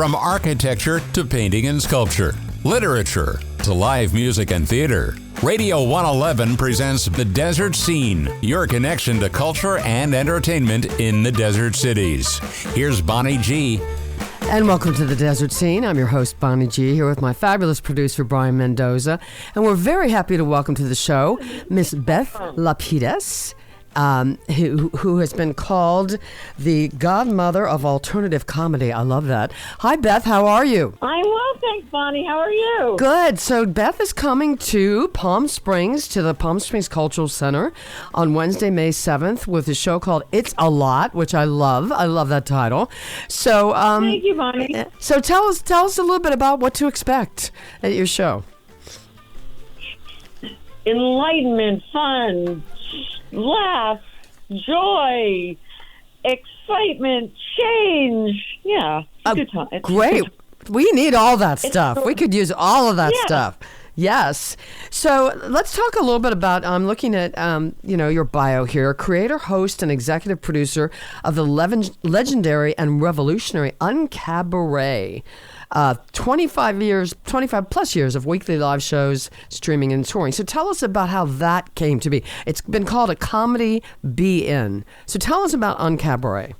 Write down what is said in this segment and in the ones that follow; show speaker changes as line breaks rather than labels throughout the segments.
From architecture to painting and sculpture, literature to live music and theater, Radio 111 presents The Desert Scene, your connection to culture and entertainment in the desert cities. Here's Bonnie G.
And welcome to The Desert Scene. I'm your host, Bonnie G, here with my fabulous producer, Brian Mendoza. And we're very happy to welcome to the show Miss Beth Lapides, who has been called the godmother of alternative comedy. I love that. Hi, Beth. How are you?
I'm well, thanks, Bonnie. How are you?
Good. So Beth is coming to Palm Springs, to the Palm Springs Cultural Center on Wednesday, May 7th with a show called It's a Lot, which I love. I love that title. So
thank you, Bonnie.
So tell us a little bit about what to expect at your show.
Enlightenment, fun, laugh, joy, excitement, change. Yeah, good time.
Great. We need all that stuff. We could use all of that stuff. Yes. So let's talk a little bit about, I'm looking at, your bio here, creator, host, and executive producer of the legendary and revolutionary UnCabaret. 25 plus years of weekly live shows, streaming, and touring. So tell us about how that came to be. It's been called a comedy be-in. So tell us about UnCabaret.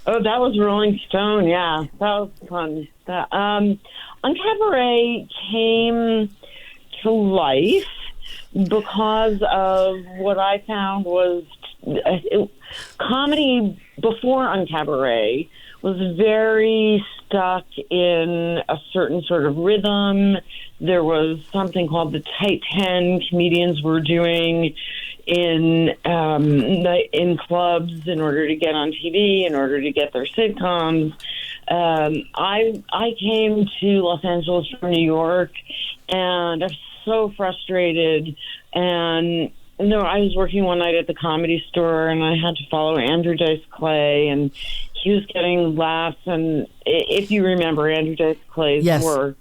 Oh, that was Rolling Stone. Yeah, that was fun. UnCabaret came to life because of what I found was comedy before UnCabaret was very stuck in a certain sort of rhythm. There was something called the Tight 10 comedians were doing in clubs in order to get on TV, in order to get their sitcoms. I came to Los Angeles from New York, and I was so frustrated. And I was working one night at the Comedy Store, and I had to follow Andrew Dice Clay, and he was getting laughs. And if you remember Andrew Dice Clay's work,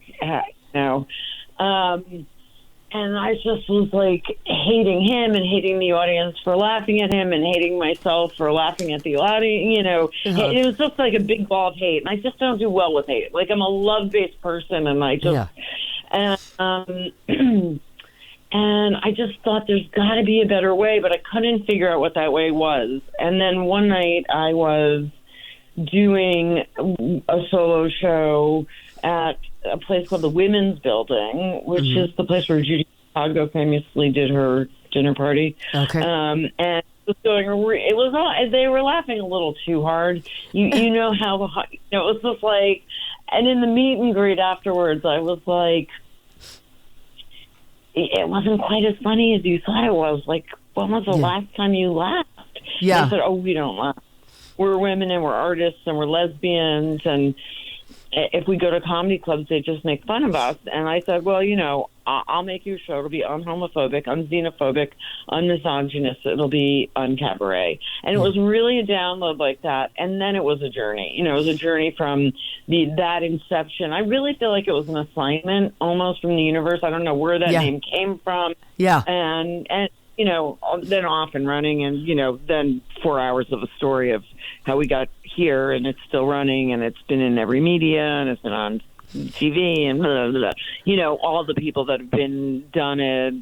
and I just was like hating him and hating the audience for laughing at him and hating myself for laughing at the audience. It was just like a big ball of hate, and I just don't do well with hate. Like, I'm a love-based person, and I just and I just thought there's got to be a better way, but I couldn't figure out what that way was. And then one night I was doing a solo show at a place called the Women's Building, which is the place where Judy Chicago famously did her dinner party. Okay. And it was going. It was all. They were laughing a little too hard. You know how it was just like. And in the meet and greet afterwards, I was like, it wasn't quite as funny as you thought it was. Like, when was the last time you laughed? Yeah. And I said, we don't laugh. We're women and we're artists and we're lesbians, and if we go to comedy clubs, they just make fun of us. And I said, well, I'll make you a show. It'll be unhomophobic, unxenophobic, unmisogynist. It'll be UnCabaret. And it was really a download like that. And then it was a journey. It was a journey from that inception. I really feel like it was an assignment almost from the universe. I don't know where that name came from. Yeah. And then off and running, and, then 4 hours of a story of how we got here, and it's still running, and it's been in every media, and it's been on TV, and blah, blah, blah. All the people that have done it,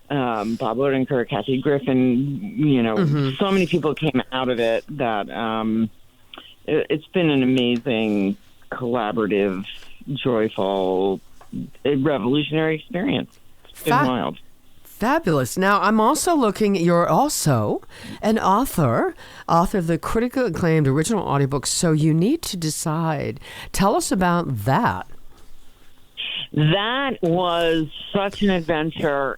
Bob Odenkirk, Kathy Griffin, so many people came out of it that it's been an amazing, collaborative, joyful, revolutionary experience. It's been wild.
Fabulous. Now, I'm also looking, you're also an author of the critically acclaimed original audiobook, So You Need to Decide. Tell us about that.
That was such an adventure.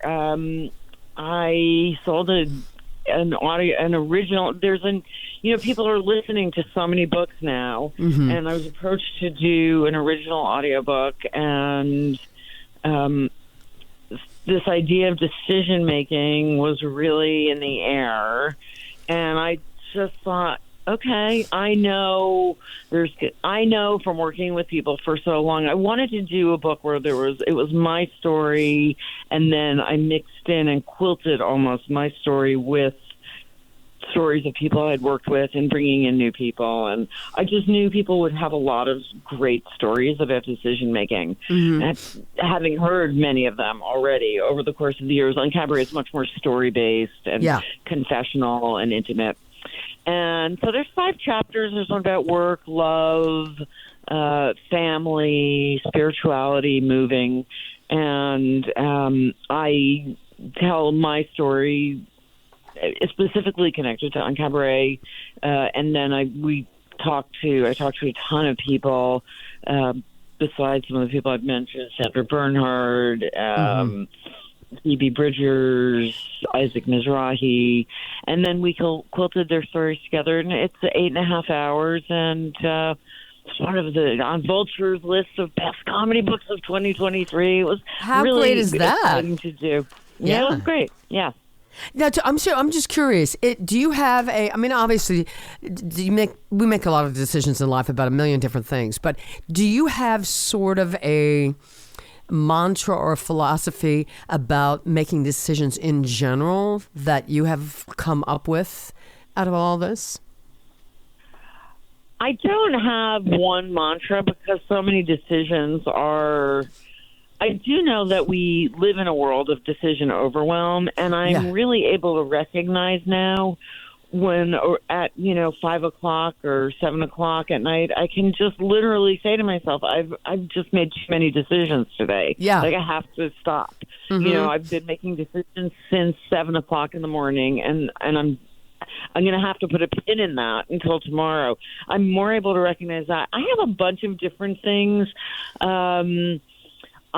I sold an original. People are listening to so many books now, and I was approached to do an original audiobook, and this idea of decision making was really in the air, and I just thought, okay, I know from working with people for so long, I wanted to do a book where it was my story, and then I mixed in and quilted almost my story with stories of people I'd worked with and bringing in new people. And I just knew people would have a lot of great stories about decision making. And having heard many of them already over the course of the years, UnCabaret is much more story-based and confessional and intimate. And so there's 5 chapters. There's one about work, love, family, spirituality, moving. And I tell my story specifically connected to UnCabaret. And then I talked to a ton of people, besides some of the people I've mentioned, Sandra Bernhard, Phoebe Bridgers, Isaac Mizrahi, and then we quilted their stories together, and it's 8.5 hours, and sort of on Vulture's list of best comedy books of 2023. It was
How
really
great is that?
exciting to do. Yeah, it was great. Yeah.
Now, I'm just curious. Do you have obviously, we make a lot of decisions in life about a million different things, but do you have sort of a mantra or a philosophy about making decisions in general that you have come up with out of all this?
I don't have one mantra because so many decisions are... I do know that we live in a world of decision overwhelm, and I'm really able to recognize now when at 5 o'clock or 7 o'clock at night, I can just literally say to myself, I've just made too many decisions today.
Yeah.
Like I have to stop. I've been making decisions since 7 o'clock in the morning, and I'm going to have to put a pin in that until tomorrow. I'm more able to recognize that. I have a bunch of different things.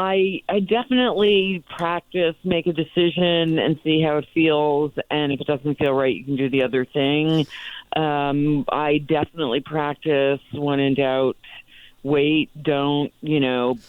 I definitely practice, make a decision and see how it feels. And if it doesn't feel right, you can do the other thing. I definitely practice when in doubt, wait, don't,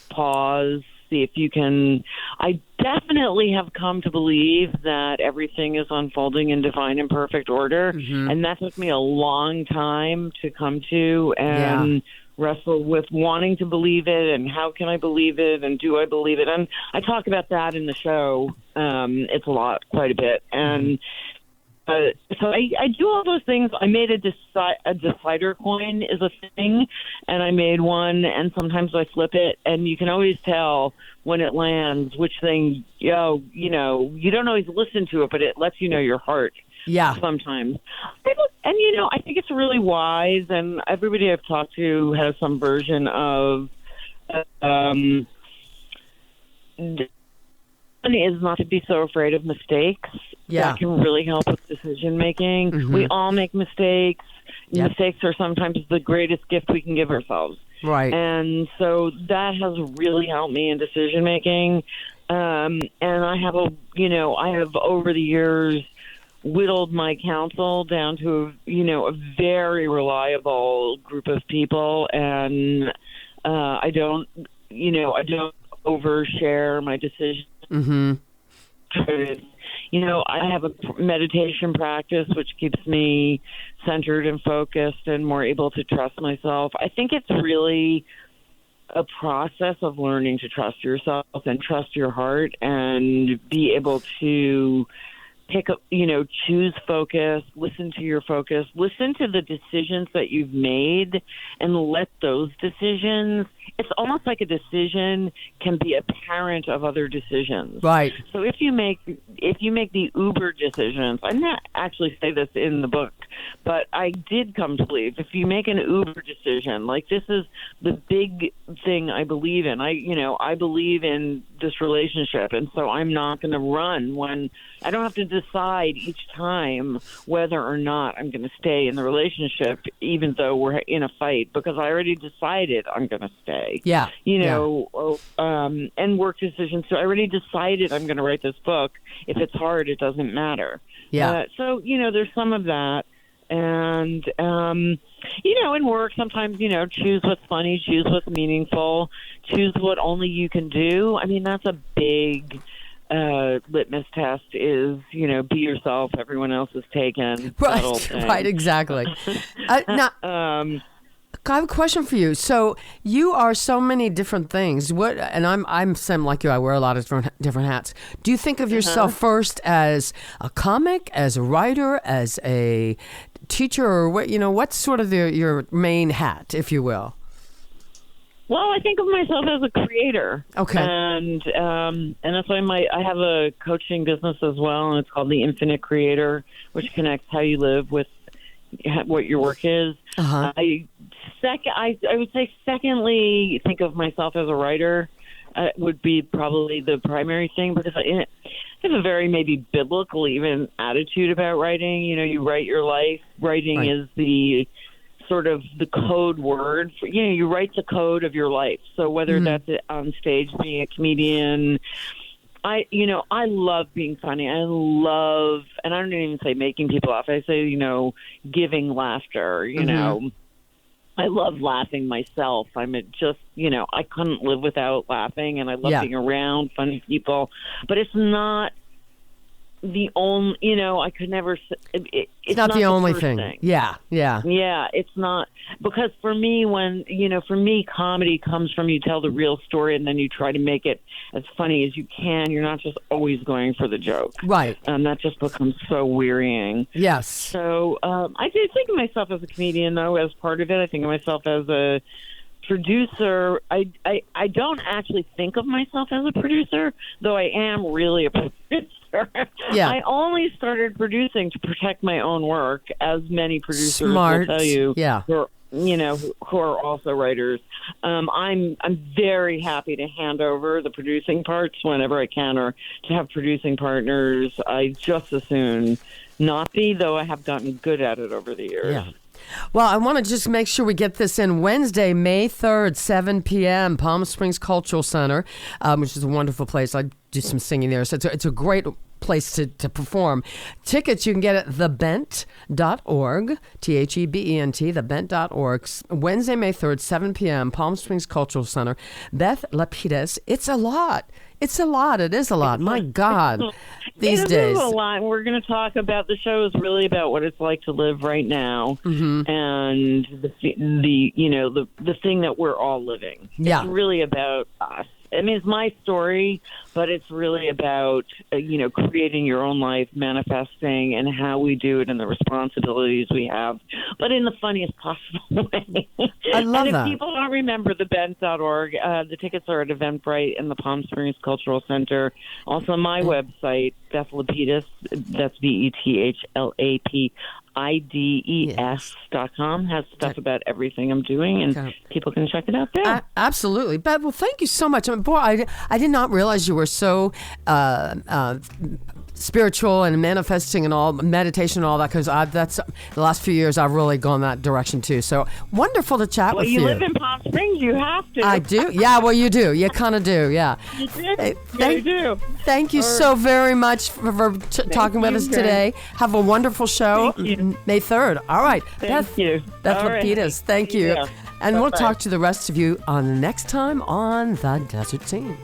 pause, see if you can. I definitely have come to believe that everything is unfolding in divine and perfect order. And that took me a long time to come to and wrestle with wanting to believe it and how can I believe it and do I believe it. And I talk about that in the show. It's quite a bit. And so I do all those things. I made a decider coin is a thing, and I made one, and sometimes I flip it, and you can always tell when it lands which thing, you don't always listen to it, but it lets you know your heart.
Yeah.
Sometimes. And, I think it's really wise, and everybody I've talked to has some version of is not to be so afraid of mistakes. That can really help with decision making. We all make mistakes. Mistakes are sometimes the greatest gift we can give ourselves.
Right.
And so that has really helped me in decision making. And I have over the years whittled my counsel down to a very reliable group of people, and I don't overshare my decisions. I have a meditation practice which keeps me centered and focused and more able to trust myself. I think it's really a process of learning to trust yourself and trust your heart and be able to pick up, choose focus, listen to your focus, listen to the decisions that you've made and let those decisions, it's almost like a decision can be a parent of other decisions.
Right.
So if you make the Uber decisions, I didn't actually say this in the book, but I did come to believe if you make an Uber decision, like this is the big thing I believe in. I believe in this relationship, and so I'm not going to run when I don't have to decide each time whether or not I'm going to stay in the relationship, even though we're in a fight, because I already decided I'm going to stay.
Yeah.
And work decisions. So I already decided I'm going to write this book. If it's hard, it doesn't matter.
Yeah.
So there's some of that. And, in work, sometimes, choose what's funny, choose what's meaningful, choose what only you can do. I mean, that's a big litmus test is, be yourself. Everyone else is taken.
Right, exactly. Now, I have a question for you. So you are so many different things. What? And I'm same like you. I wear a lot of different hats. Do you think of yourself first as a comic, as a writer, as a teacher, or what? What's sort of your main hat, if you will?
Well, I think of myself as a creator.
Okay.
And that's why I have a coaching business as well, and it's called The Infinite Creator, which connects how you live with what your work is. I would say secondly, think of myself as a writer. Would be probably the primary thing, because I have a very maybe biblical even attitude about writing. You write your life. Writing is the sort of the code word for, you write the code of your life. So whether that's on stage, being a comedian, I love being funny. I love, and I don't even say making people laugh. I say, giving laughter, I love laughing myself. I couldn't live without laughing, and I love being around funny people, but it's not the only, I could never, it's
not the only thing. Yeah.
Yeah, it's not, because for me, comedy comes from, you tell the real story and then you try to make it as funny as you can. You're not just always going for the joke.
Right.
That just becomes so wearying.
Yes.
So I do think of myself as a comedian, though, as part of it. I think of myself as a producer. I don't actually think of myself as a producer, though I am really a producer.
Yeah.
I only started producing to protect my own work, as many producers
will
tell you.
Yeah.
Who are also writers. I'm very happy to hand over the producing parts whenever I can, or to have producing partners. I just as soon not be, though I have gotten good at it over the years.
Yeah. Well, I want to just make sure we get this in. Wednesday, May 3rd, 7 p.m., Palm Springs Cultural Center, which is a wonderful place. I do some singing there, so it's a great place to perform. Tickets you can get at thebent.org, THEBENT, thebent.org. Wednesday, May 3rd, 7 p.m., Palm Springs Cultural Center. Beth Lapides. It's a lot. It is a lot. My God, these days.
It is a lot. We're going to talk about, the show is really about what it's like to live right now, and the thing that we're all living.
Yeah.
It's really about us. I mean, it's my story, but it's really about, creating your own life, manifesting, and how we do it, and the responsibilities we have, but in the funniest possible way.
I love
and
that.
If people don't remember thebent.org, the tickets are at Eventbrite in the Palm Springs Cultural Center. Also, my website, Beth Lapides, that's BethlaPides.com, has stuff about everything I'm doing, and people can check it out there.
Absolutely. Beth, well, thank you so much. I mean, boy, I did not realize you were so spiritual and manifesting and all, meditation and all that, because that's the last few years I've really gone that direction too. So wonderful to chat with you.
Well, you live in Palm Springs, you have to.
I do. Yeah, well, you do. You kind of do, yeah.
You do. You do.
Thank you so very much for talking with us today. Have a wonderful show. May 3rd. All right.
Thank you.
Beth Lapides, thank you. And we'll talk to the rest of you on the next time on The Desert Scene.